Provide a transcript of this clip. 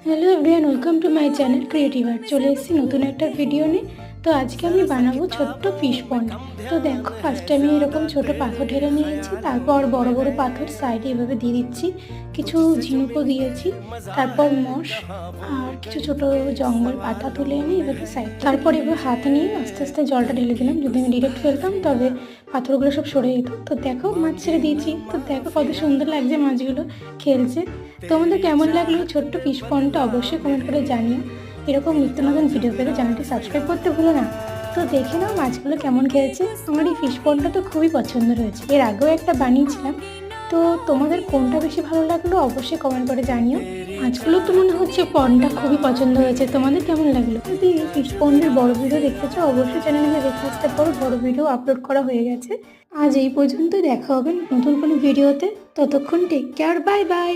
Hello everyone, welcome to my channel creative art. চলে এসেছি নতুন একটা ভিডিও নিয়ে। তো আজকে আমি বানাবো ছোট্ট ফিশ পন্ড। তো দেখো, ফার্স্টে আমি এরকম ছোট পাথর ঢেলে নিয়েছি, তারপর বড় বড় পাথর সাইডে এভাবে দিয়ে দিচ্ছি, কিছু ঝিনুকও দিয়েছি, তারপর মশ আর কিছু ছোট জঙ্গল পাতা তুলে এনে এভাবে সাইড, তারপর এবার হাত নিয়ে আস্তে আস্তে জলটা ঢেলে দিলাম। যদি আমি ডিরেক্ট ফেলতাম তবে পাথরগুলো সব সরে যেত। তো দেখো, মাছ ছেড়ে দিয়েছি। তো দেখো কত সুন্দর লাগছে, মাছগুলো খেলছে। তোমাদের কেমন লাগলো ছোট্ট ফিশ পন্ডটা অবশ্যই কমেন্ট করে জানিও। এরকম নিত্য নতুন ভিডিও পেলে চ্যানেলটি সাবস্ক্রাইব করতে ভুলো না। তো দেখে নাও মাছগুলো কেমন খেলছে। আমার এই ফিশ পন্ডটা তো খুবই পছন্দ হয়েছে, এর আগেও একটা বানিয়েছিলাম। তো তোমাদের কোনটা বেশি ভালো লাগলো অবশ্যই কমেন্ট করে জানিও। মাছগুলো তো মনে হচ্ছে পন্ডটা খুবই পছন্দ হয়েছে। তোমাদের কেমন লাগলো? যদি এই ফিশ পন্ডের বড় ভিডিও দেখতে চাও অবশ্যই চ্যানেলে দেখে আসতে পারো, বড় ভিডিও আপলোড করা হয়ে গেছে। আজ এই পর্যন্তই, দেখা হবে নতুন কোনো ভিডিওতে। ততক্ষণ টেক কেয়ার, বাই বাই।